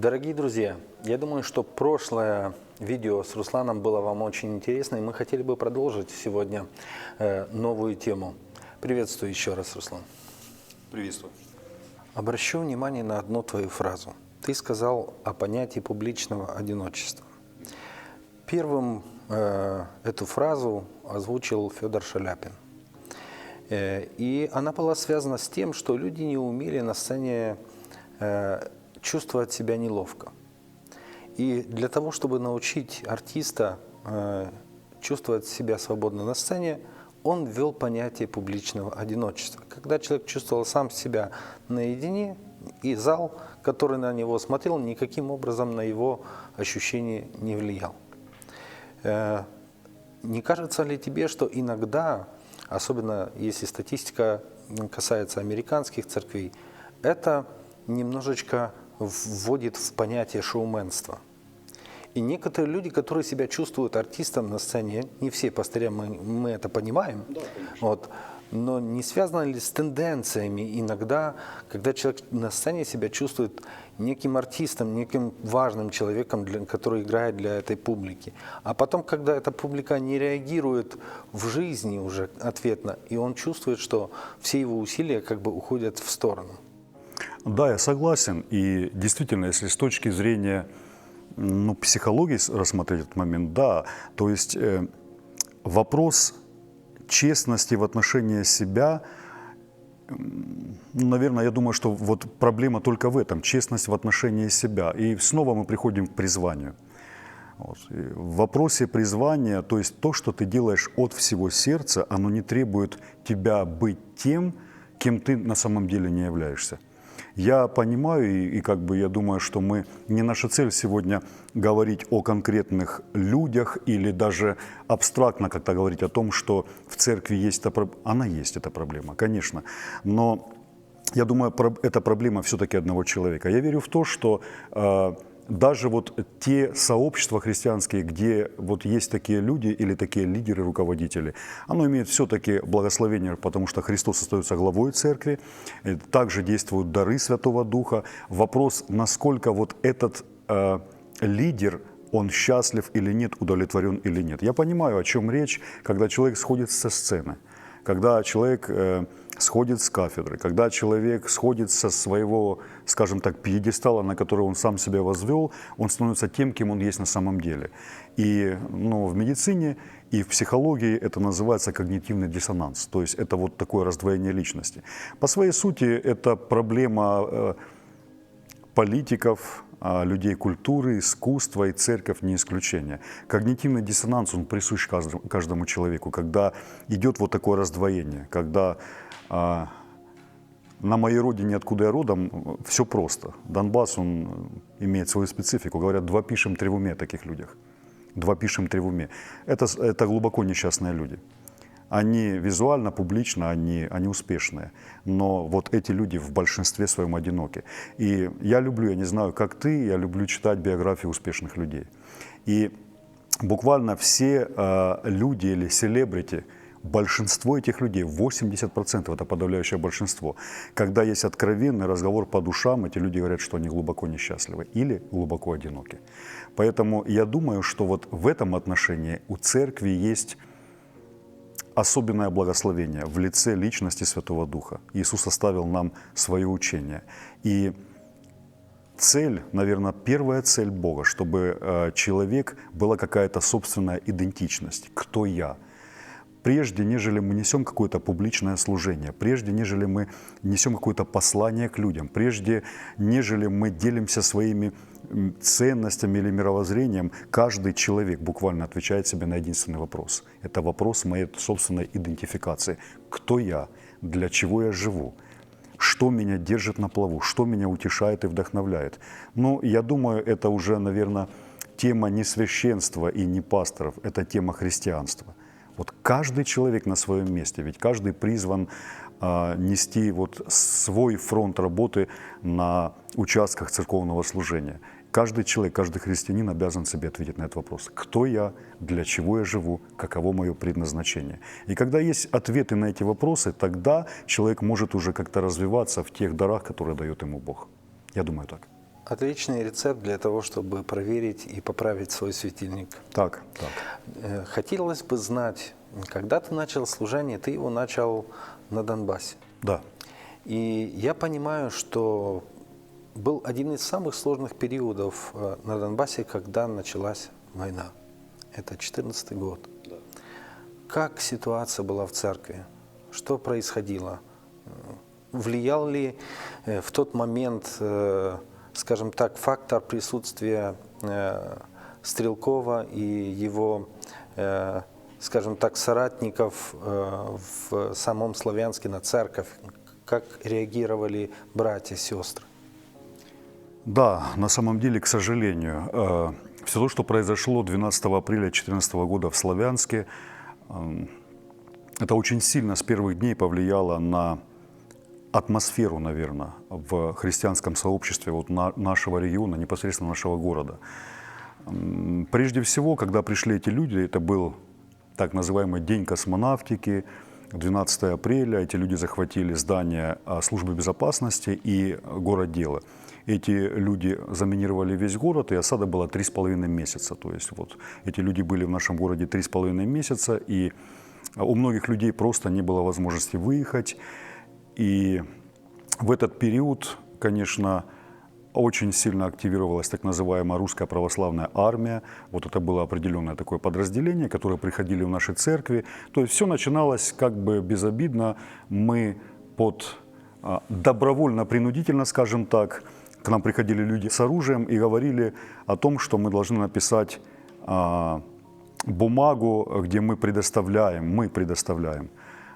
Дорогие друзья, я думаю, что прошлое видео с Русланом было вам очень интересно, и мы хотели бы продолжить сегодня новую тему. Приветствую еще раз, Руслан. Приветствую. Обращу внимание на одну твою фразу. Ты сказал о понятии публичного одиночества. Первым эту фразу озвучил Федор Шаляпин. И она была связана с тем, что люди не умели на сцене чувствовать себя неловко. И для того, чтобы научить артиста чувствовать себя свободно на сцене, он ввел понятие публичного одиночества. Когда человек чувствовал сам себя наедине, и зал, который на него смотрел, никаким образом на его ощущения не влиял. Не кажется ли тебе, что иногда, особенно если статистика касается американских церквей, это немножечко вводит в понятие шоуменства? И некоторые люди, которые себя чувствуют артистом на сцене, не все пастыря, мы это понимаем, Да, вот, но не связано ли с тенденциями иногда, когда человек на сцене себя чувствует неким артистом, неким важным человеком, который играет для этой публики. А потом, когда эта публика не реагирует в жизни уже ответно, и он чувствует, что все его усилия как бы уходят в сторону. Да, я согласен. И действительно, если с точки зрения психологии рассмотреть этот момент, да, то есть вопрос честности в отношении себя, наверное, я думаю, что вот проблема только в этом, честность в отношении себя. И снова мы приходим к призванию. Вот. В вопросе призвания, то есть то, что ты делаешь от всего сердца, оно не требует тебя быть тем, кем ты на самом деле не являешься. Я понимаю, и как бы я думаю, что не наша цель сегодня говорить о конкретных людях или даже абстрактно как-то говорить о том, что в церкви есть эта проблема. Она есть, эта проблема, конечно. Но я думаю, это проблема все-таки одного человека. Я верю в то, что даже вот те сообщества христианские, где вот есть такие люди или такие лидеры, руководители, оно имеет все-таки благословение, потому что Христос остается главой церкви, также действуют дары Святого Духа. Вопрос, насколько вот этот лидер, он счастлив или нет, удовлетворен или нет. Я понимаю, о чем речь, когда человек сходит со сцены, когда человек сходит с кафедры, когда человек сходит со своего, скажем так, пьедестала, на который он сам себя возвел, он становится тем, кем он есть на самом деле. И в медицине и в психологии это называется когнитивный диссонанс, то есть это вот такое раздвоение личности. По своей сути, это проблема политиков, людей культуры, искусства, и церковь не исключение. Когнитивный диссонанс, он присущ каждому человеку, когда идет вот такое раздвоение, когда на моей родине, откуда я родом, все просто. Донбасс, он имеет свою специфику. Говорят, 2 пишем, 3 в уме о таких людях. 2 пишем, 3 в уме. Это глубоко несчастные люди. Они визуально, публично, они успешные. Но вот эти люди в большинстве своем одиноки. И я не знаю, как ты, я люблю читать биографии успешных людей. И буквально все люди или селебрити, большинство этих людей, 80%, это подавляющее большинство, когда есть откровенный разговор по душам, эти люди говорят, что они глубоко несчастливы или глубоко одиноки. Поэтому я думаю, что вот в этом отношении у церкви есть особенное благословение в лице личности Святого Духа. Иисус оставил нам свое учение. И цель, наверное, первая цель Бога, чтобы человек была какая-то собственная идентичность. Кто я? Прежде, нежели мы несем какое-то публичное служение, прежде, нежели мы несем какое-то послание к людям, прежде, нежели мы делимся своими ценностями или мировоззрением, каждый человек буквально отвечает себе на единственный вопрос. Это вопрос моей собственной идентификации. Кто я? Для чего я живу? Что меня держит на плаву? Что меня утешает и вдохновляет? Я думаю, это уже, наверное, тема не священства и не пасторов, это тема христианства. Вот каждый человек на своем месте, ведь каждый призван нести вот свой фронт работы на участках церковного служения. Каждый человек, каждый христианин обязан себе ответить на этот вопрос. Кто я, для чего я живу, каково мое предназначение. И когда есть ответы на эти вопросы, тогда человек может уже как-то развиваться в тех дарах, которые дает ему Бог. Я думаю так. отличный рецепт для того, чтобы проверить и поправить свой светильник. Так. Хотелось бы знать, когда ты начал служение, ты его начал на Донбассе. Да. И я понимаю, что был один из самых сложных периодов на Донбассе, когда началась война. Это 2014 год. Да. Как ситуация была в церкви? Что происходило? Влиял ли в тот момент, скажем так, фактор присутствия Стрелкова и его, скажем так, соратников в самом Славянске на церковь? Как реагировали братья и сестры? Да, на самом деле, к сожалению, все то, что произошло 12 апреля 2014 года в Славянске, это очень сильно с первых дней повлияло на атмосферу, наверное, в христианском сообществе вот нашего региона, непосредственно нашего города. Прежде всего, когда пришли эти люди, это был так называемый День космонавтики, 12 апреля, эти люди захватили здание службы безопасности и городдела. Эти люди заминировали весь город, и осада была 3,5 месяца. То есть вот эти люди были в нашем городе 3,5 месяца, и у многих людей просто не было возможности выехать. И в этот период, конечно, очень сильно активировалась так называемая русская православная армия. Вот это было определенное такое подразделение, которое приходили в наши церкви. То есть все начиналось как бы безобидно. Мы добровольно-принудительно, скажем так, к нам приходили люди с оружием и говорили о том, что мы должны написать бумагу, где мы предоставляем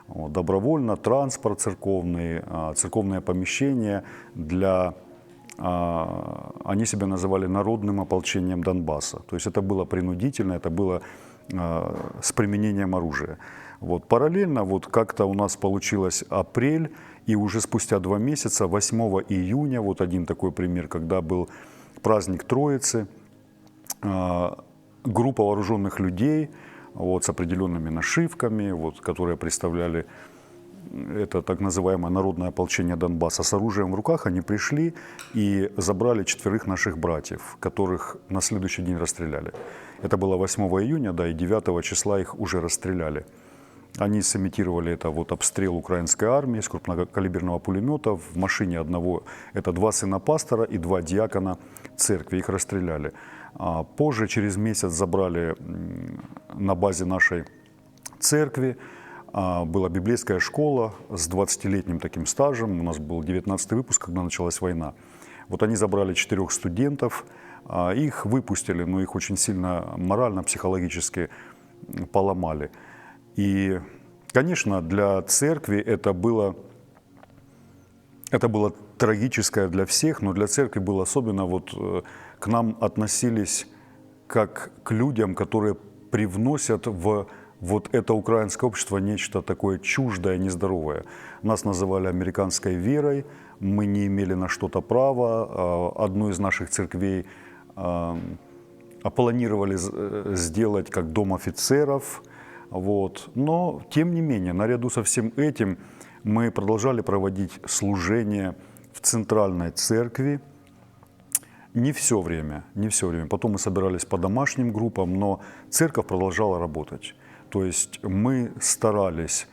добровольно транспорт церковный, церковное помещение для... Они себя называли народным ополчением Донбасса. То есть это было принудительно, это было с применением оружия. Вот. Параллельно вот как-то у нас получилось апрель, и уже спустя 2 месяца, 8 июня, вот один такой пример, когда был праздник Троицы, группа вооруженных людей вот, с определенными нашивками, вот, которые представляли это так называемое народное ополчение Донбасса, с оружием в руках, они пришли и забрали 4 наших братьев, которых на следующий день расстреляли. Это было 8 июня, да, и 9 числа их уже расстреляли. Они сымитировали это вот обстрел украинской армии с крупнокалиберного пулемета. В машине одного, это 2 сына пастора и 2 диакона церкви, их расстреляли. Позже, через месяц, забрали на базе нашей церкви. Была библейская школа с 20-летним таким стажем. У нас был 19-й выпуск, когда началась война. Вот они забрали 4 студентов, их выпустили, но их очень сильно морально, психологически поломали. И, конечно, для церкви это было трагическое для всех, но для церкви было особенно, вот к нам относились как к людям, которые привносят в вот это украинское общество нечто такое чуждое, нездоровое. Нас называли американской верой, мы не имели на что-то права. Одну из наших церквей планировали сделать как дом офицеров. Вот. Но, тем не менее, наряду со всем этим мы продолжали проводить служение в центральной церкви. Не все время. Потом мы собирались по домашним группам, но церковь продолжала работать. То есть мы старались,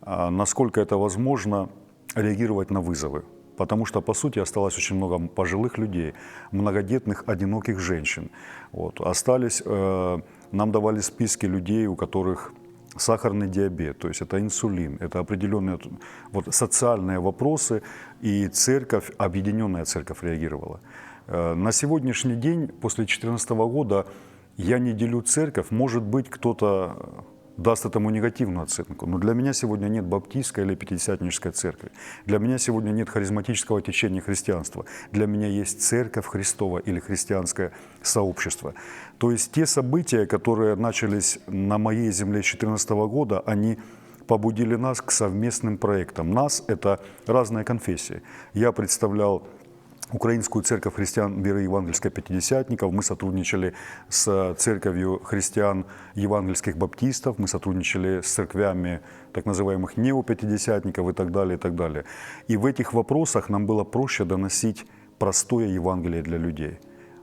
насколько это возможно, реагировать на вызовы. Потому что, по сути, осталось очень много пожилых людей, многодетных, одиноких женщин. Вот. Нам давали списки людей, у которых сахарный диабет, то есть это инсулин, это определенные вот, социальные вопросы, и церковь, объединенная церковь реагировала. На сегодняшний день, после 2014 года, я не делю церковь, может быть, кто-то даст этому негативную оценку. Но для меня сегодня нет баптистской или пятидесятнической церкви. Для меня сегодня нет харизматического течения христианства. Для меня есть церковь Христова или христианское сообщество. То есть те события, которые начались на моей земле с 2014 года, они побудили нас к совместным проектам. Нас – это разные конфессии. Я представлял Украинскую церковь христиан веры евангельской пятидесятников, мы сотрудничали с церковью христиан евангельских баптистов, мы сотрудничали с церквями так называемых неопятидесятников и так далее, и так далее. И в этих вопросах нам было проще доносить простое Евангелие для людей.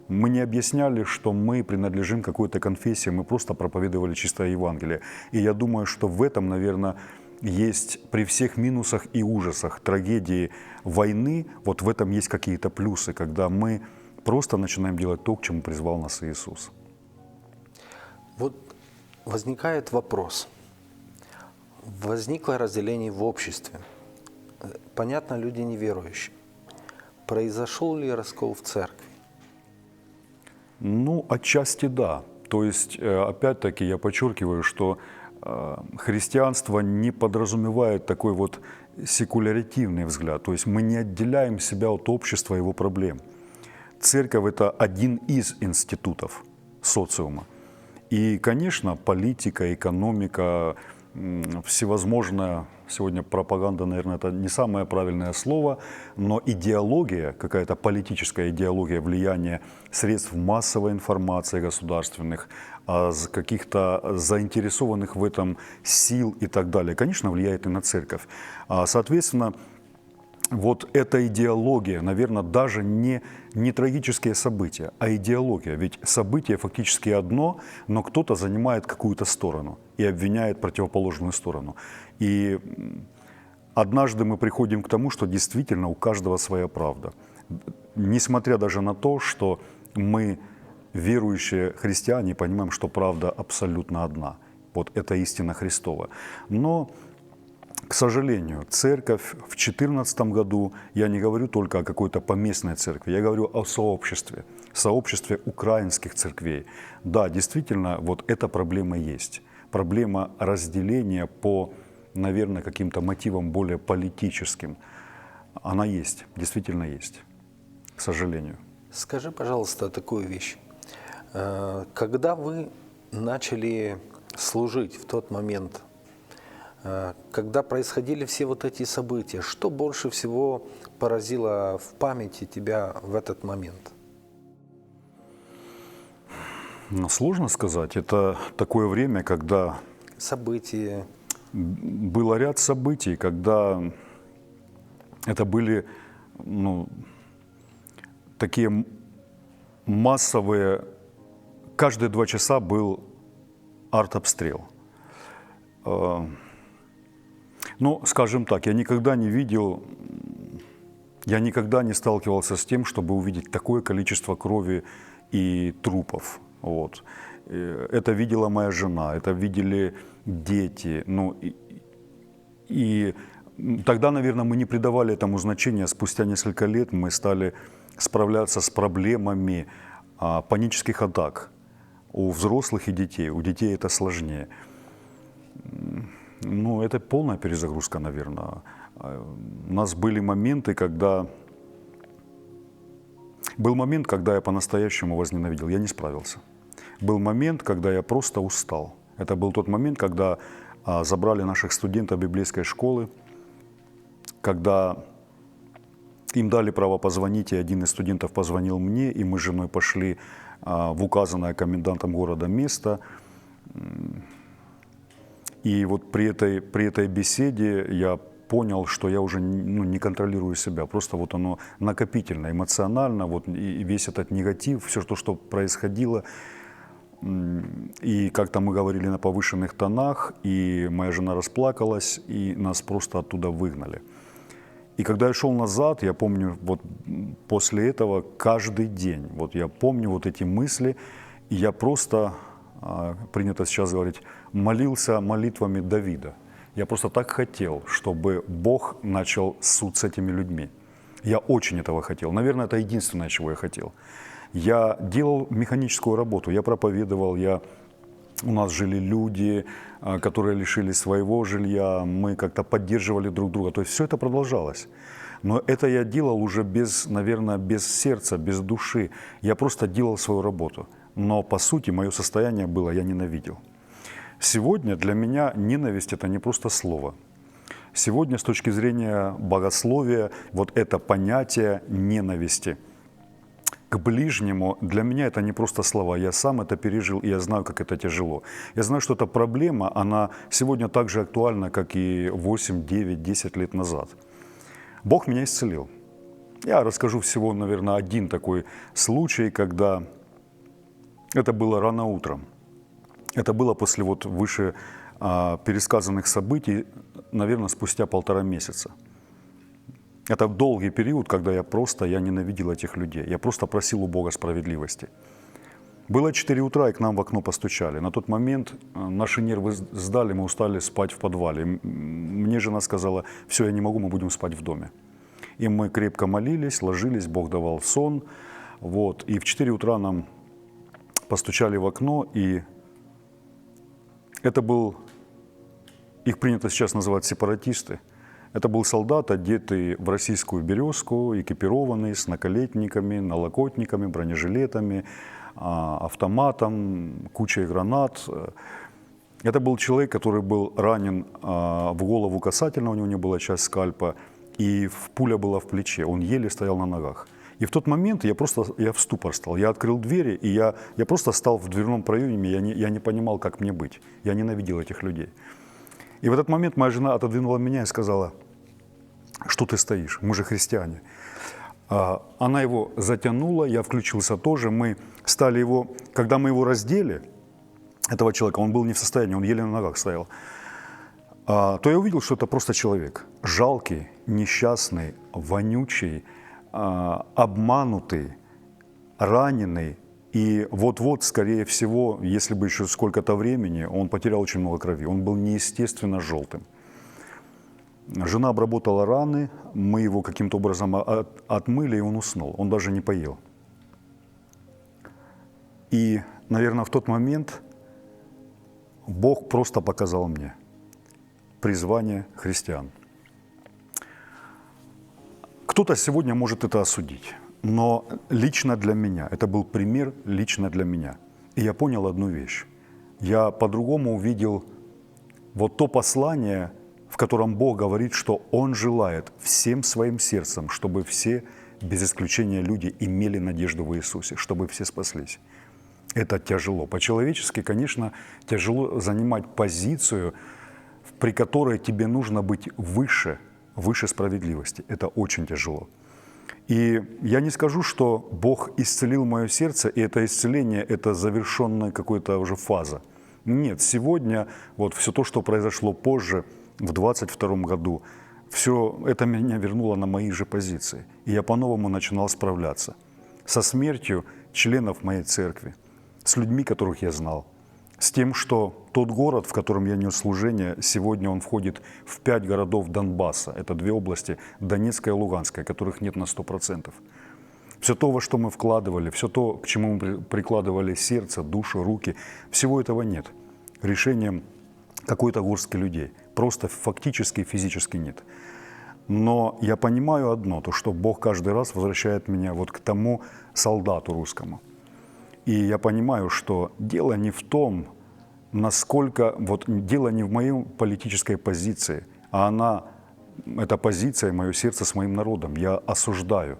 Мы не объясняли, что мы принадлежим какой-то конфессии, мы просто проповедовали чистое Евангелие. И я думаю, что в этом, наверное, есть при всех минусах и ужасах трагедии войны, вот в этом есть какие-то плюсы, когда мы просто начинаем делать то, к чему призвал нас Иисус. Вот возникает вопрос. Возникло разделение в обществе. Понятно, люди неверующие. Произошел ли раскол в церкви? Ну, отчасти да. То есть, опять-таки, я подчеркиваю, что христианство не подразумевает такой вот секуляритивный взгляд. То есть мы не отделяем себя от общества и его проблем. Церковь – это один из институтов социума. И, конечно, политика, экономика, всевозможная, сегодня пропаганда, наверное, это не самое правильное слово, но идеология, какая-то политическая идеология влияния средств массовой информации государственных, каких-то заинтересованных в этом сил и так далее, конечно, влияет и на церковь. Соответственно, вот эта идеология, наверное, даже не трагические события, а идеология. Ведь событие фактически одно, но кто-то занимает какую-то сторону и обвиняет противоположную сторону. И однажды мы приходим к тому, что действительно у каждого своя правда. Несмотря даже на то, что мы, верующие христиане, понимаем, что правда абсолютно одна. Вот это истина Христова. Но к сожалению, церковь в 2014 году, я не говорю только о какой-то поместной церкви, я говорю о сообществе украинских церквей. Да, действительно, вот эта проблема есть. Проблема разделения по, наверное, каким-то мотивам более политическим. Она есть, действительно есть, к сожалению. Скажи, пожалуйста, такую вещь. Когда вы начали служить в тот момент, когда происходили все вот эти события, что больше всего поразило в памяти тебя в этот момент? Ну, сложно сказать. Это такое время, когда События. был ряд событий, когда это были такие массовые. Каждые 2 часа был артобстрел. Ну, скажем так, я никогда не сталкивался с тем, чтобы увидеть такое количество крови и трупов. Вот. Это видела моя жена, это видели дети. И тогда, наверное, мы не придавали этому значения. Спустя несколько лет мы стали справляться с проблемами панических атак у взрослых и детей. У детей это сложнее. Ну, это полная перезагрузка, наверное. У нас были моменты, когда... Был момент, когда я по-настоящему возненавидел, я не справился. Был момент, когда я просто устал. Это был тот момент, когда забрали наших студентов библейской школы, когда им дали право позвонить, и один из студентов позвонил мне, и мы с женой пошли в указанное комендантом города место. И вот при этой беседе я понял, что я уже не контролирую себя. Просто вот оно накопительно, эмоционально, вот и весь этот негатив, все то, что происходило. И как-то мы говорили на повышенных тонах, и моя жена расплакалась, и нас просто оттуда выгнали. И когда я шел назад, я помню, вот после этого каждый день, вот я помню вот эти мысли, и я просто, принято сейчас говорить, молился молитвами Давида. Я просто так хотел, чтобы Бог начал суд с этими людьми. Я очень этого хотел. Наверное, это единственное, чего я хотел. Я делал механическую работу, я проповедовал, у нас жили люди, которые лишились своего жилья, мы как-то поддерживали друг друга. То есть все это продолжалось. Но это я делал уже наверное, без сердца, без души. Я просто делал свою работу. Но по сути мое состояние было, я ненавидел. Сегодня для меня ненависть – это не просто слово. Сегодня с точки зрения богословия вот это понятие ненависти к ближнему, для меня это не просто слова. Я сам это пережил, и я знаю, как это тяжело. Я знаю, что эта проблема, она сегодня так же актуальна, как и 8, 9, 10 лет назад. Бог меня исцелил. Я расскажу всего, наверное, один такой случай, когда это было рано утром. Это было после вот выше пересказанных событий, наверное, спустя 1,5 месяца. Это долгий период, когда я ненавидел этих людей. Я просто просил у Бога справедливости. Было 4 утра, и к нам в окно постучали. На тот момент наши нервы сдали, мы устали спать в подвале. Мне жена сказала: все, я не могу, мы будем спать в доме. И мы крепко молились, ложились, Бог давал сон. Вот. И в 4 утра нам постучали в окно, и это был, их принято сейчас называть сепаратисты. Это был солдат, одетый в российскую березку, экипированный, с наколетниками, налокотниками, бронежилетами, автоматом, кучей гранат. Это был человек, который был ранен в голову касательно, у него не была часть скальпа, и пуля была в плече, он еле стоял на ногах. И в тот момент я в ступор стал. Я открыл двери, и я просто стал в дверном проеме, я не понимал, как мне быть. Я ненавидел этих людей. И в этот момент моя жена отодвинула меня и сказала: что ты стоишь, мы же христиане. Она его затянула, я включился тоже. Мы стали его, когда мы его раздели, этого человека, он был не в состоянии, он еле на ногах стоял, то я увидел, что это просто человек. Жалкий, несчастный, вонючий, обманутый, раненый. И вот-вот, скорее всего, если бы еще сколько-то времени, он потерял очень много крови. Он был неестественно желтым. Жена обработала раны, мы его каким-то образом отмыли, и он уснул. Он даже не поел. И, наверное, в тот момент Бог просто показал мне призвание христиан. Кто-то сегодня может это осудить, но лично для меня, это был пример лично для меня. И я понял одну вещь. Я по-другому увидел вот то послание, в котором Бог говорит, что Он желает всем своим сердцем, чтобы все, без исключения люди, имели надежду в Иисусе, чтобы все спаслись. Это тяжело. По-человечески, конечно, тяжело занимать позицию, при которой тебе нужно быть выше справедливости. Это очень тяжело. И я не скажу, что Бог исцелил мое сердце, и это исцеление – это завершенная какая-то уже фаза. Нет, сегодня вот все то, что произошло позже, в 22 году, все это меня вернуло на мои же позиции. И я по-новому начинал справляться со смертью членов моей церкви, с людьми, которых я знал, с тем, что тот город, в котором я нес служение, сегодня он входит в 5 городов Донбасса. Это 2 области, Донецкая и Луганская, которых нет на 100%. Все то, во что мы вкладывали, все то, к чему мы прикладывали сердце, душу, руки, всего этого нет. Решением какой-то горстки людей. Просто фактически и физически нет. Но я понимаю одно, то что Бог каждый раз возвращает меня вот к тому солдату русскому. И я понимаю, что дело не в том, насколько, вот дело не в моей политической позиции, а эта позиция, мое сердце с моим народом. Я осуждаю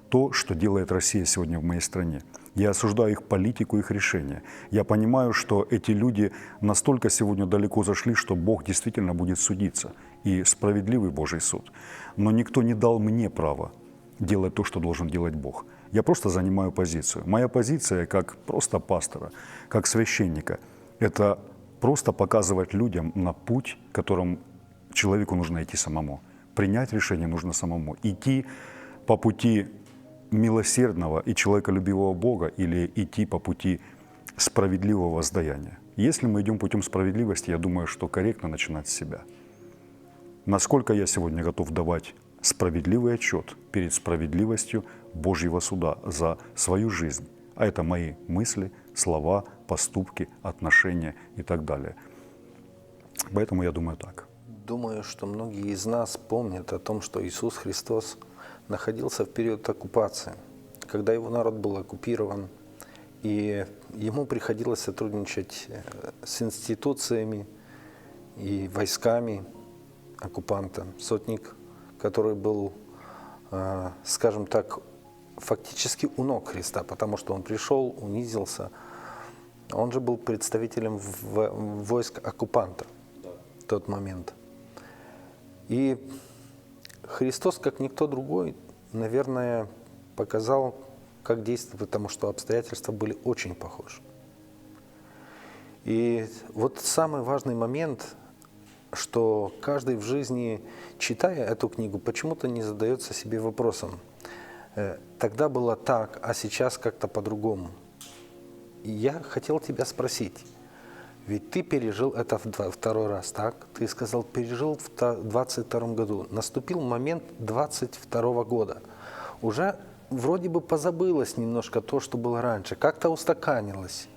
то, что делает Россия сегодня в моей стране. Я осуждаю их политику, их решения. Я понимаю, что эти люди настолько сегодня далеко зашли, что Бог действительно будет судиться. И справедливый Божий суд. Но никто не дал мне права делать то, что должен делать Бог. Я просто занимаю позицию. Моя позиция как просто пастора, как священника, это просто показывать людям на путь, которым человеку нужно идти самому. Принять решение нужно самому. Идти по пути милосердного и человеколюбивого Бога или идти по пути справедливого воздаяния. Если мы идем путем справедливости, я думаю, что корректно начинать с себя. Насколько я сегодня готов давать справедливый отчет перед справедливостью Божьего суда за свою жизнь. А это мои мысли, слова, поступки, отношения и так далее. Поэтому я думаю так. Думаю, что многие из нас помнят о том, что Иисус Христос находился в период оккупации, когда его народ был оккупирован, и ему приходилось сотрудничать с институциями и войсками оккупанта. Сотник, который был, скажем так, фактически у ног Христа, потому что он пришел, унизился. Он же был представителем войск оккупанта в тот момент. И Христос, как никто другой, наверное, показал, как действовать, потому что обстоятельства были очень похожи. И вот самый важный момент, что каждый в жизни, читая эту книгу, почему-то не задается себе вопросом, тогда было так, а сейчас как-то по-другому. И я хотел тебя спросить, ведь ты пережил это второй раз, так? Ты сказал, пережил в 22 году. Наступил момент 22 года. Уже вроде бы позабылось немножко то, что было раньше. Как-то устаканилось.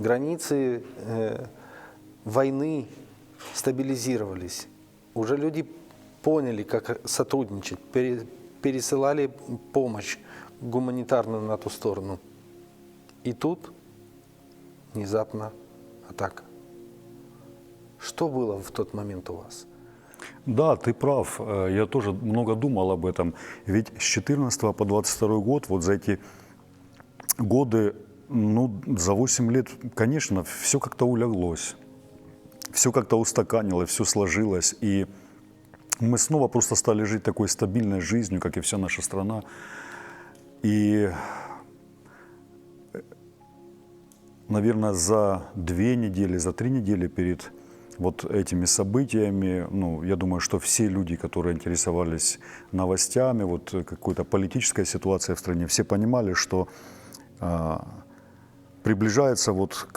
Границы войны стабилизировались. Уже люди поняли, как сотрудничать, пересылали помощь гуманитарную на ту сторону. И тут внезапно атака. Что было в тот момент у вас? Да, ты прав. Я тоже много думал об этом. Ведь с 14 по 22 год, вот за эти годы, ну, за 8 лет, конечно, все как-то улеглось. Все как-то устаканилось, все сложилось. И мы снова просто стали жить такой стабильной жизнью, как и вся наша страна. И, наверное, за 2 недели, за 3 недели перед вот этими событиями, ну, я думаю, что все люди, которые интересовались новостями, вот какой-то политической ситуацией в стране, все понимали, что приближается вот,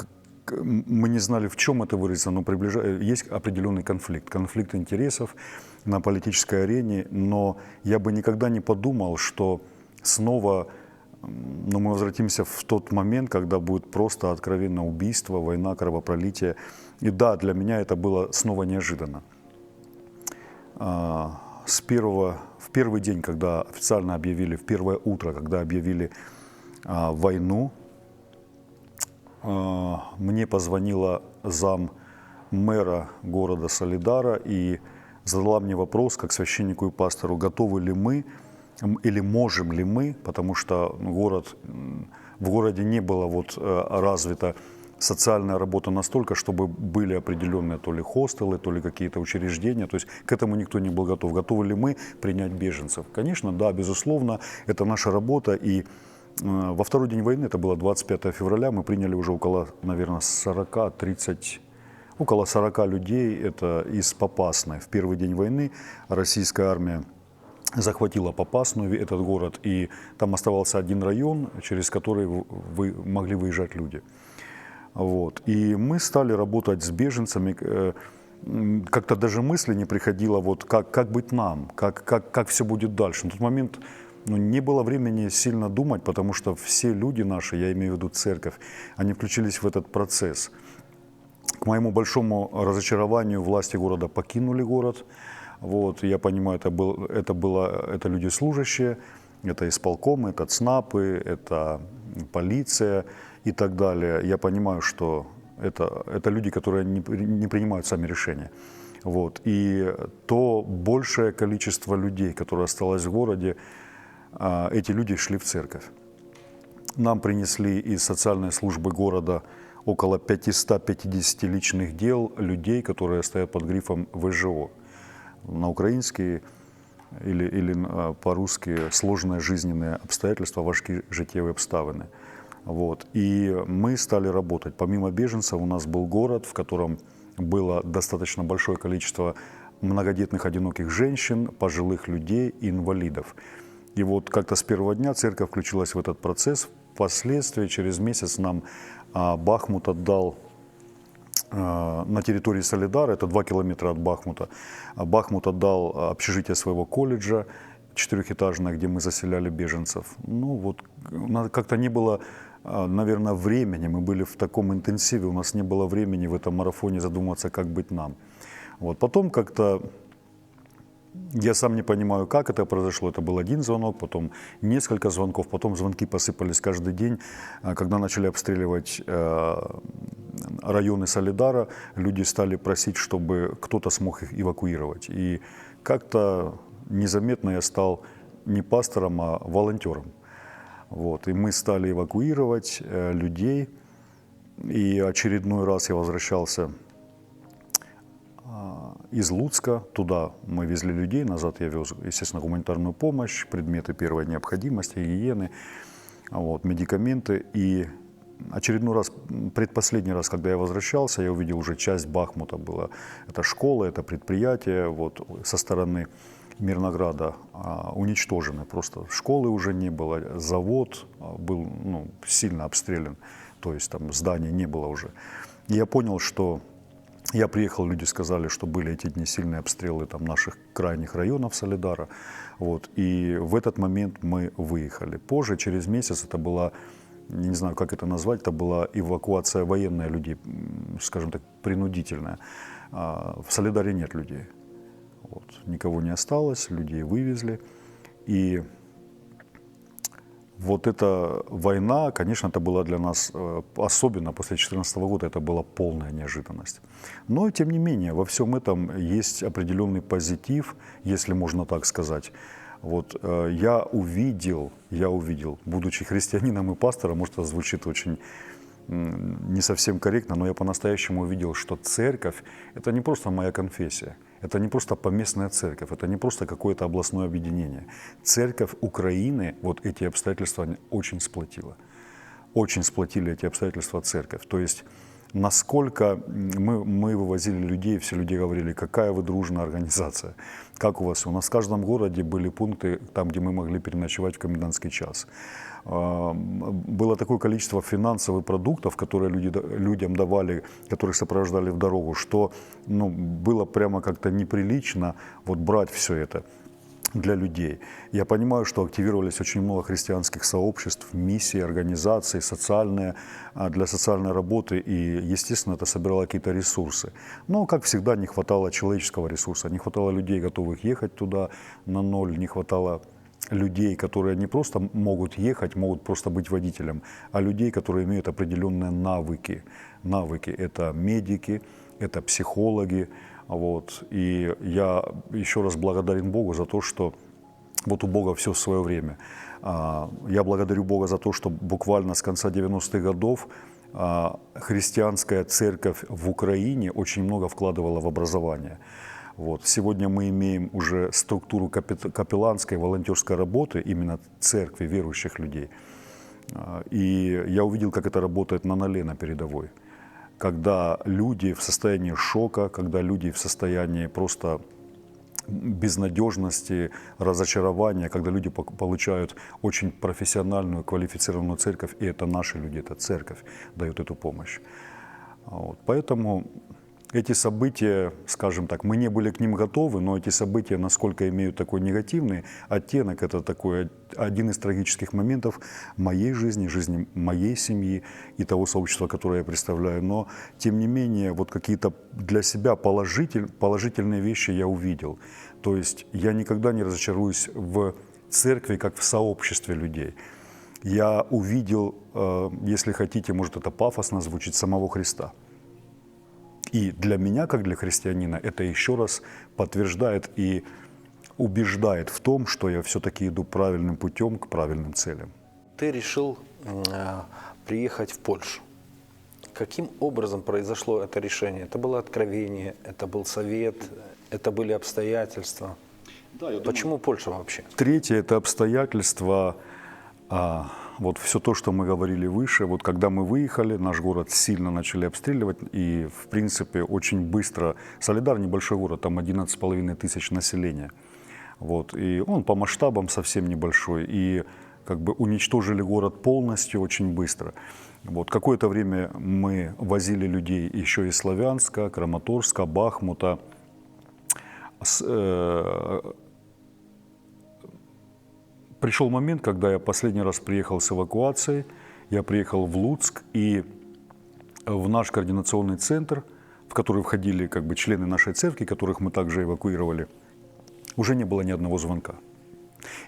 мы не знали, в чем это выразится, но есть определенный конфликт интересов на политической арене, но я бы никогда не подумал, что снова мы возвратимся в тот момент, когда будет просто откровенное убийство, война, кровопролитие. И да, для меня это было снова неожиданно. В первый день, когда официально объявили, в первое утро, когда объявили войну, мне позвонила зам мэра города Солидара и задала мне вопрос, как священнику и пастору, готовы ли мы или можем ли мы, потому что в городе не было вот развита социальная работа настолько, чтобы были определенные то ли хостелы, то ли какие-то учреждения, то есть к этому никто не был готов. Готовы ли мы принять беженцев? Конечно, да, безусловно, это наша работа, и во второй день войны, это было 25 февраля, мы приняли уже около, наверное, около 40 людей, это из Попасной. В первый день войны российская армия захватила Попасную, этот город, и там оставался один район, через который могли выезжать люди. Вот. И мы стали работать с беженцами, как-то даже мысли не приходило, вот как быть нам, как все будет дальше. На тот момент не было времени сильно думать, потому что все люди наши, я имею в виду церковь, они включились в этот процесс. К моему большому разочарованию власти города покинули город. Вот, я понимаю, это люди служащие, это исполкомы, это ЦНАПы, это полиция и так далее. Я понимаю, что это люди, которые не принимают сами решения. Вот. И то большее количество людей, которое осталось в городе, эти люди шли в церковь. Нам принесли из социальной службы города около 550 личных дел людей, которые стоят под грифом ВЖО. На украинский или по-русски сложные жизненные обстоятельства, важкі життєві обставини. Вот. И мы стали работать. Помимо беженцев у нас был город, в котором было достаточно большое количество многодетных одиноких женщин, пожилых людей и инвалидов. И вот как-то с первого дня церковь включилась в этот процесс. Впоследствии, через месяц нам Бахмут отдал на территории Солидара, это 2 километра от Бахмута, Бахмут отдал общежитие своего колледжа, 4-этажное, где мы заселяли беженцев. Ну вот, как-то не было, наверное, времени, мы были в таком интенсиве, у нас не было времени в этом марафоне задуматься, как быть нам. Вот. Потом как-то, я сам не понимаю, как это произошло, это был один звонок, потом несколько звонков, потом звонки посыпались каждый день. Когда начали обстреливать районы Солидара, люди стали просить, чтобы кто-то смог их эвакуировать. И как-то незаметно я стал не пастором, а волонтером. Вот. И мы стали эвакуировать людей. И очередной раз я возвращался из Луцка туда мы везли людей, назад я вез, естественно, гуманитарную помощь, предметы первой необходимости, гигиены, вот, медикаменты. И очередной раз, предпоследний раз, когда я возвращался, я увидел уже часть Бахмута была. Это школа, это предприятие, вот, со стороны Мирнограда уничтожены. Просто школы уже не было, завод был сильно обстрелян, то есть там зданий не было уже. И я понял, что я приехал, люди сказали, что были эти дни сильные обстрелы там, наших крайних районов Солидара. Вот, и в этот момент мы выехали. Позже, через месяц, это была, не знаю, как это назвать, это была эвакуация военная людей, скажем так, принудительная. В Солидаре нет людей. Вот, никого не осталось, людей вывезли. И вот эта война, конечно, это была для нас, особенно после 2014 года, это была полная неожиданность. Но, тем не менее, во всем этом есть определенный позитив, если можно так сказать. Вот я увидел, будучи христианином и пастором, может, это звучит очень не совсем корректно, но я по-настоящему увидел, что церковь – это не просто моя конфессия, это не просто поместная церковь, это не просто какое-то областное объединение. Церковь Украины, вот эти обстоятельства очень сплотила. Очень сплотили эти обстоятельства церковь. То есть насколько мы вывозили людей, все люди говорили, какая вы дружная организация, как у вас. У нас в каждом городе были пункты, там, где мы могли переночевать в комендантский час. Было такое количество финансовых продуктов, которые людям давали, которых сопровождали в дорогу, что было прямо как-то неприлично вот брать все это для людей. Я понимаю, что активировались очень много христианских сообществ, миссий, организаций, для социальной работы, и, естественно, это собирало какие-то ресурсы. Но, как всегда, не хватало человеческого ресурса, не хватало людей, готовых ехать туда на ноль, не хватало людей, которые не просто могут ехать, могут просто быть водителем, а людей, которые имеют определенные навыки. Навыки – это медики, это психологи. Вот. И я еще раз благодарен Богу за то, что вот у Бога все в свое время. Я благодарю Бога за то, что буквально с конца 90-х годов христианская церковь в Украине очень много вкладывала в образование. Вот. Сегодня мы имеем уже структуру капелланской, волонтерской работы, именно церкви, верующих людей. И я увидел, как это работает на ноле, на передовой. Когда люди в состоянии шока, когда люди в состоянии просто безнадежности, разочарования, когда люди получают очень профессиональную, квалифицированную церковь, и это наши люди, это церковь дает эту помощь. Вот. Поэтому эти события, скажем так, мы не были к ним готовы, но эти события, насколько имеют такой негативный оттенок, это такой один из трагических моментов моей жизни моей семьи и того сообщества, которое я представляю. Но, тем не менее, вот какие-то для себя положительные вещи я увидел. То есть я никогда не разочаруюсь в церкви, как в сообществе людей. Я увидел, если хотите, может это пафосно звучит, самого Христа. И для меня, как для христианина, это еще раз подтверждает и убеждает в том, что я все-таки иду правильным путем к правильным целям. Ты решил приехать в Польшу. Каким образом произошло это решение? Это было откровение, это был совет, это были обстоятельства? Да, почему Польша вообще? Третье – это обстоятельства. Вот все то, что мы говорили выше, вот когда мы выехали, наш город сильно начали обстреливать, и, в принципе, очень быстро. Солидар – небольшой город, там 11,5 тысяч населения. Вот, и он по масштабам совсем небольшой, и как бы уничтожили город полностью очень быстро. Вот, какое-то время мы возили людей еще из Славянска, Краматорска, Бахмута. Пришел момент, когда я последний раз приехал с эвакуацией, я приехал в Луцк, и в наш координационный центр, в который входили как бы члены нашей церкви, которых мы также эвакуировали, уже не было ни одного звонка.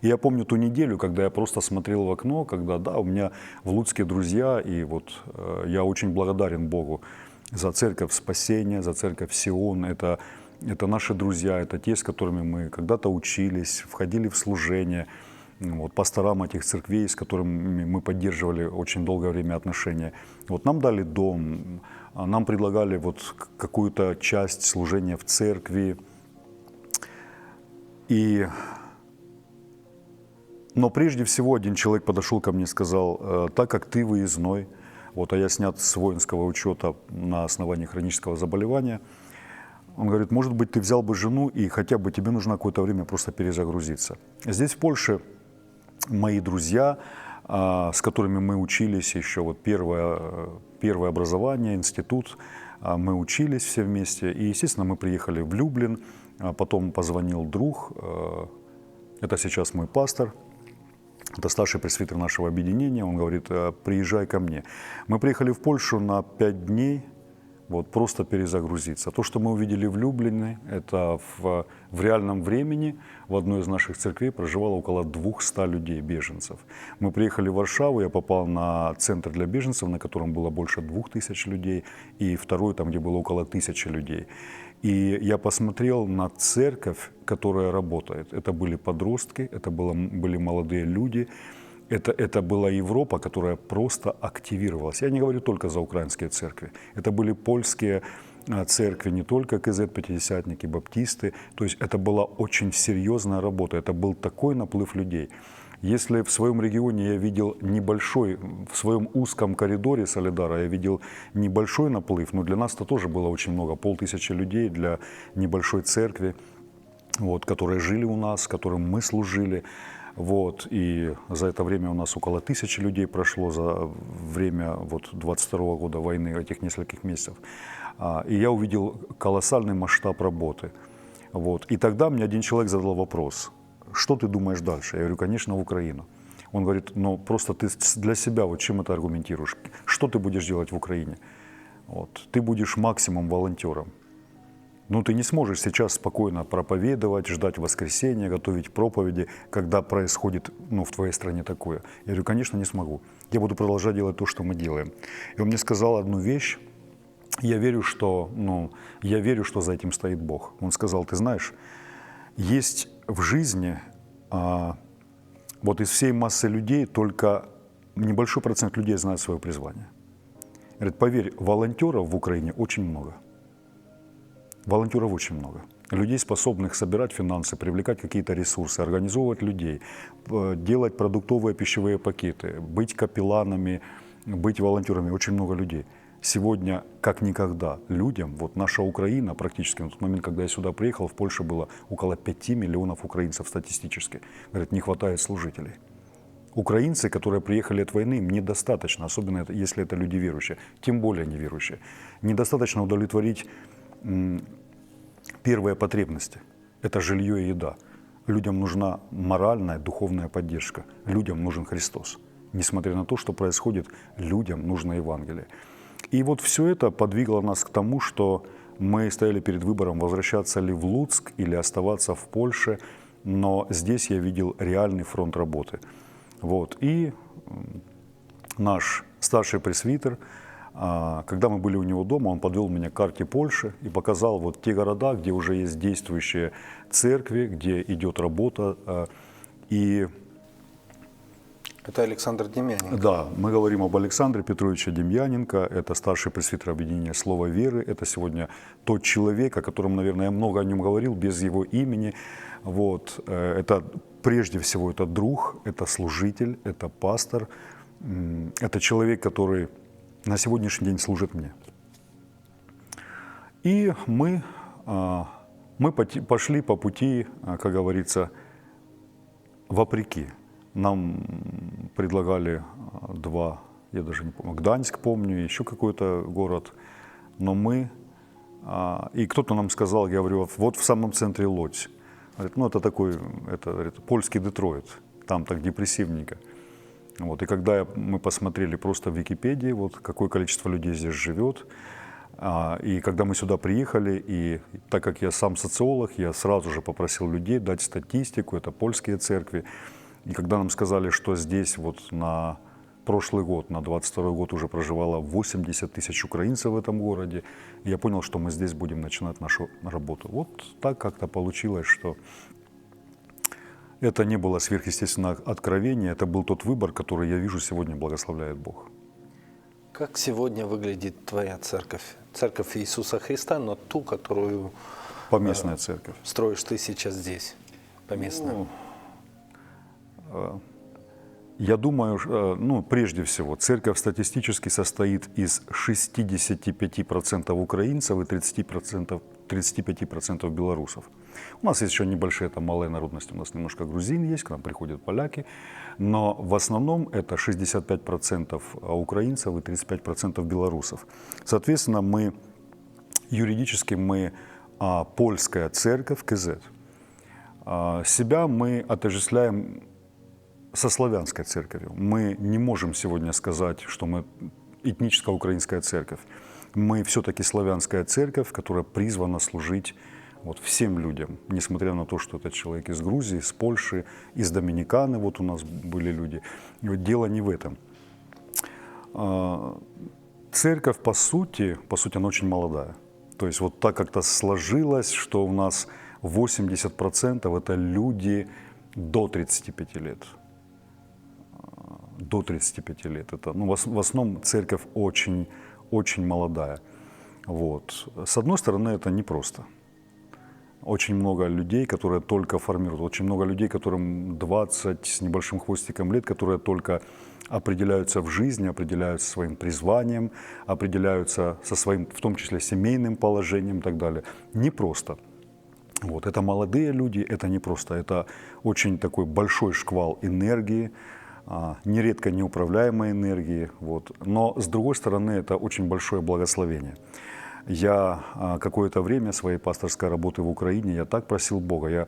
И я помню ту неделю, когда я просто смотрел в окно, когда, да, у меня в Луцке друзья, и вот я очень благодарен Богу за церковь спасения, за церковь Сион. Это наши друзья, это те, с которыми мы когда-то учились, входили в служение. вот, пасторам этих церквей, с которыми мы поддерживали очень долгое время отношения. Вот нам дали дом, нам предлагали вот какую-то часть служения в церкви. Но прежде всего один человек подошел ко мне и сказал: так как ты выездной, вот, а я снят с воинского учета на основании хронического заболевания, он говорит, может быть, ты взял бы жену и хотя бы тебе нужно какое-то время просто перезагрузиться. Здесь в Польше мои друзья, с которыми мы учились еще, вот первое образование, институт, мы учились все вместе. И, естественно, мы приехали в Люблин, потом позвонил друг, это сейчас мой пастор, это старший пресвитер нашего объединения, он говорит, приезжай ко мне. Мы приехали в Польшу на 5 дней, вот, просто перезагрузиться. То, что мы увидели в Люблине, это в реальном времени в одной из наших церквей проживало около 200 людей, беженцев. Мы приехали в Варшаву, я попал на центр для беженцев, на котором было больше 2000 людей, и второй, там, где было около 1000 людей. И я посмотрел на церковь, которая работает. Это были подростки, это были молодые люди. Это была Европа, которая просто активировалась. Я не говорю только за украинские церкви. Это были польские церкви, не только КЗ-пятидесятники, баптисты. То есть это была очень серьезная работа. Это был такой наплыв людей. Если в своем регионе я видел небольшой, в своем узком коридоре Солидара я видел небольшой наплыв, но для нас это тоже было очень много, 500 людей для небольшой церкви, вот, которые жили у нас, которым мы служили. Вот, и за это время у нас около 1000 людей прошло за время вот, 22 года войны, этих нескольких месяцев. И я увидел колоссальный масштаб работы. Вот. И тогда мне один человек задал вопрос: что ты думаешь дальше? Я говорю, конечно, в Украину. Он говорит, ну просто ты для себя вот чем это аргументируешь? Что ты будешь делать в Украине? Вот. Ты будешь максимум волонтером. Ну, ты не сможешь сейчас спокойно проповедовать, ждать воскресенья, готовить проповеди, когда происходит, ну, в твоей стране такое. Я говорю, конечно, не смогу. Я буду продолжать делать то, что мы делаем. И он мне сказал одну вещь. Я верю, что за этим стоит Бог. Он сказал, ты знаешь, есть в жизни, вот из всей массы людей только небольшой процент людей знает свое призвание. Говорит, поверь, волонтеров в Украине очень много. Волонтеров очень много. Людей, способных собирать финансы, привлекать какие-то ресурсы, организовывать людей, делать продуктовые пищевые пакеты, быть капелланами, быть волонтерами. Очень много людей. Сегодня, как никогда, людям, вот наша Украина практически, на тот момент, когда я сюда приехал, в Польше было около 5 миллионов украинцев статистически. Говорят, не хватает служителей. Украинцы, которые приехали от войны, им недостаточно, особенно если это люди верующие, тем более неверующие, недостаточно удовлетворить первые потребности – это жилье и еда. Людям нужна моральная, духовная поддержка. Людям нужен Христос. Несмотря на то, что происходит, людям нужно Евангелие. И вот все это подвигло нас к тому, что мы стояли перед выбором, возвращаться ли в Луцк или оставаться в Польше. Но здесь я видел реальный фронт работы. Вот. И наш старший пресвитер, когда мы были у него дома, он подвел меня к карте Польши и показал вот те города, где уже есть действующие церкви, где идет работа. И это Александр Демьяненко. да, мы говорим об Александре Петровиче Демьяненко. Это старший пресвитер объединения «Слово веры». Это сегодня тот человек, о котором, наверное, я много о нем говорил, без его имени. Вот. Это прежде всего это друг, это служитель, это пастор. Это человек, который на сегодняшний день служит мне. И мы пошли по пути, как говорится, вопреки. Нам предлагали я даже не помню, Гданьск помню, еще какой-то город. Но и кто-то нам сказал, я говорю, вот в самом центре Лодзь. Говорит, ну это такой, говорит, польский Детройт, там так депрессивненько. Вот, и когда мы посмотрели просто в Википедии, вот какое количество людей здесь живет, и когда мы сюда приехали, и так как я сам социолог, я сразу же попросил людей дать статистику, это польские церкви. И когда нам сказали, что здесь вот на прошлый год, на 22 год уже проживало 80 тысяч украинцев в этом городе, я понял, что мы здесь будем начинать нашу работу. Вот так как-то получилось, что это не было сверхъестественное откровение, это был тот выбор, который я вижу сегодня благословляет Бог. Как сегодня выглядит твоя церковь? Церковь Иисуса Христа, но ту, которую Поместная церковь. строишь ты сейчас здесь, поместная. Я думаю, прежде всего, церковь статистически состоит из 65% украинцев и 35% белорусов. У нас есть еще небольшая там малая народность, у нас немножко грузин есть, к нам приходят поляки, но в основном это 65% украинцев и 35% белорусов. Соответственно, мы юридически польская церковь КЗ. Себя мы отождествляем со славянской церковью. Мы не можем сегодня сказать, что мы этническая украинская церковь. Мы все-таки славянская церковь, которая призвана служить всем людям, несмотря на то, что это человек из Грузии, из Польши, из Доминиканы, вот у нас были люди. Дело не в этом. Церковь, по сути, она очень молодая. То есть вот так как-то сложилось, что у нас 80% это люди до 35 лет. До 35 лет. Это, в основном церковь очень, очень молодая. Вот. С одной стороны, это непросто. Очень много людей, которые только формируют. Очень много людей, которым 20 с небольшим хвостиком лет, которые только определяются в жизни, определяются своим призванием, определяются со своим, в том числе, семейным положением и так далее. Непросто. Вот. Это молодые люди, это непросто. Это очень такой большой шквал энергии, нередко неуправляемой энергии. Вот. Но, с другой стороны, это очень большое благословение. Я какое-то время своей пасторской работы в Украине, я так просил Бога.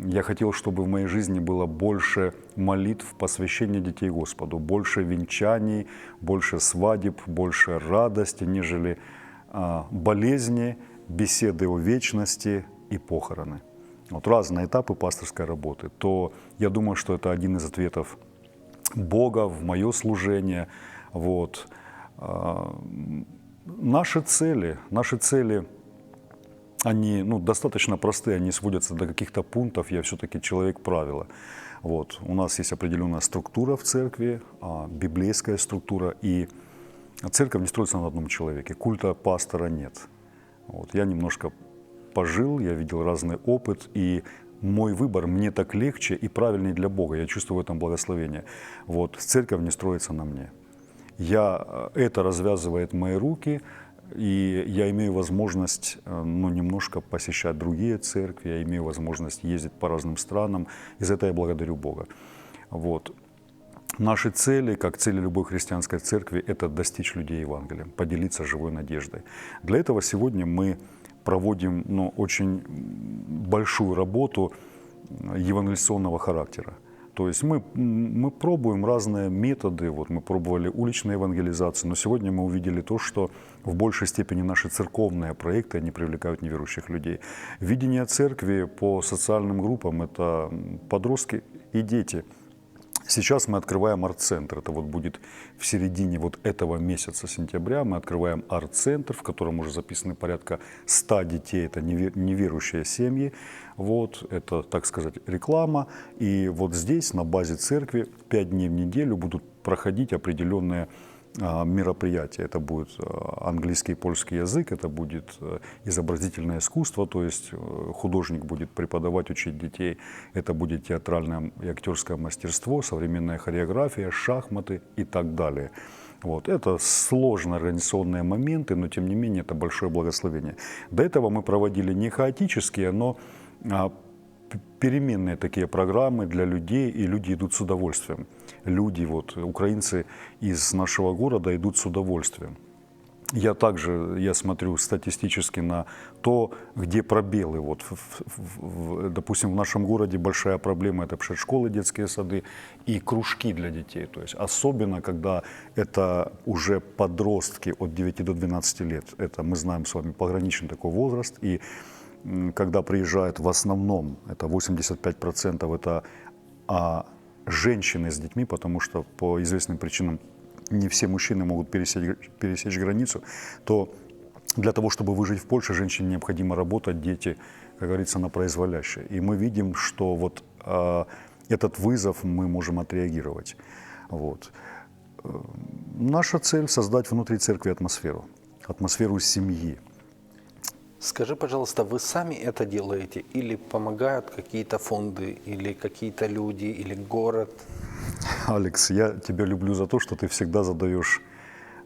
Я хотел, чтобы в моей жизни было больше молитв, посвящения детей Господу, больше венчаний, больше свадеб, больше радости, нежели болезни, беседы о вечности и похороны. Вот разные этапы пасторской работы. То я думаю, что это один из ответов Бога в мое служение. Вот. Наши цели, они достаточно простые, они сводятся до каких-то пунктов. Я все-таки человек правила. Вот. У нас есть определенная структура в церкви, библейская структура, и церковь не строится на одном человеке, культа пастора нет. Вот. Я немножко пожил, я видел разный опыт, и мой выбор мне так легче и правильнее для Бога. Я чувствую в этом благословение. Вот. Церковь не строится на мне. Это развязывает мои руки, и я имею возможность немножко посещать другие церкви, я имею возможность ездить по разным странам, и за это я благодарю Бога. Вот. Наши цели, как цели любой христианской церкви, это достичь людей Евангелием, поделиться живой надеждой. Для этого сегодня мы проводим очень большую работу евангелизационного характера. То есть мы пробуем разные методы, мы пробовали уличную евангелизацию, но сегодня мы увидели то, что в большей степени наши церковные проекты, они привлекают неверующих людей. Видение церкви по социальным группам – это подростки и дети. Сейчас мы открываем арт-центр, это будет в середине этого месяца сентября, мы открываем арт-центр, в котором уже записаны порядка 100 детей, это неверующие семьи, это, так сказать, реклама. И здесь, на базе церкви, 5 дней в неделю будут проходить определенные мероприятия. Это будет английский и польский язык, это будет изобразительное искусство, то есть художник будет преподавать, учить детей. Это будет театральное и актерское мастерство, современная хореография, шахматы и так далее. Это сложные организационные моменты, но тем не менее это большое благословение. До этого мы проводили не хаотические, но переменные такие программы для людей, и люди идут с удовольствием. Люди, украинцы из нашего города идут с удовольствием. Я смотрю статистически на то, где пробелы. Допустим, в нашем городе большая проблема – это школы, детские сады и кружки для детей. То есть особенно, когда это уже подростки от 9 до 12 лет. Это мы знаем с вами пограничный такой возраст. И когда приезжают в основном, это 85%, это женщины с детьми, потому что по известным причинам не все мужчины могут пересечь границу, то для того, чтобы выжить в Польше, женщине необходимо работать, дети, как говорится, на произволящее. И мы видим, что этот вызов мы можем отреагировать. Вот. Наша цель – создать внутри церкви атмосферу семьи. Скажи, пожалуйста, вы сами это делаете или помогают какие-то фонды, или какие-то люди, или город? Алекс, я тебя люблю за то, что ты всегда задаешь,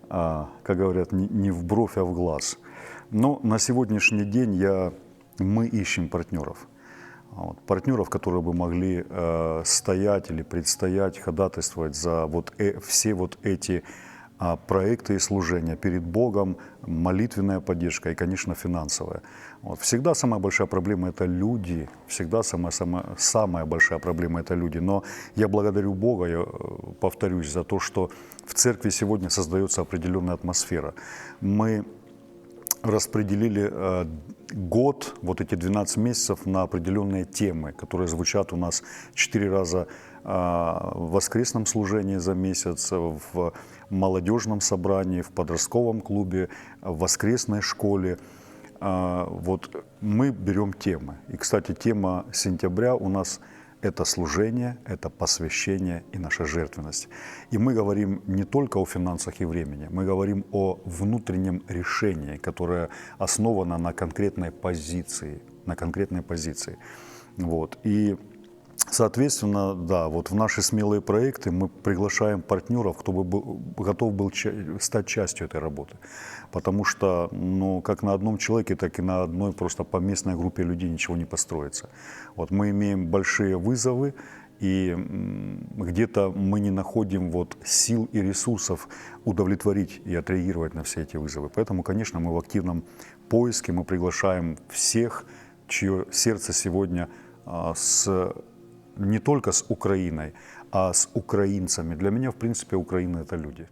как говорят, не в бровь, а в глаз. Но на сегодняшний день мы ищем партнеров. Вот, партнеров, которые бы могли стоять или предстоять, ходатайствовать за все вот эти проекты и служения перед Богом, молитвенная поддержка и, конечно, финансовая. Вот. Всегда самая большая проблема – это люди, всегда самая большая проблема – это люди. Но я благодарю Бога, я повторюсь, за то, что в церкви сегодня создается определенная атмосфера. Мы распределили год, вот эти 12 месяцев, на определенные темы, которые звучат у нас 4 раза в воскресном служении за месяц, в молодежном собрании, в подростковом клубе, в воскресной школе. Вот мы берем темы. И, кстати, тема сентября у нас – это служение, это посвящение и наша жертвенность. И мы говорим не только о финансах и времени, мы говорим о внутреннем решении, которое основано на конкретной позиции. Вот. И, соответственно, да, вот в наши смелые проекты мы приглашаем партнеров, кто бы готов был стать частью этой работы. Потому что, как на одном человеке, так и на одной просто поместной группе людей ничего не построится. Вот мы имеем большие вызовы, и где-то мы не находим сил и ресурсов удовлетворить и отреагировать на все эти вызовы. Поэтому, конечно, мы в активном поиске, мы приглашаем всех, чье сердце сегодня не только с Украиной, а с украинцами. Для меня, в принципе, Украина – это люди.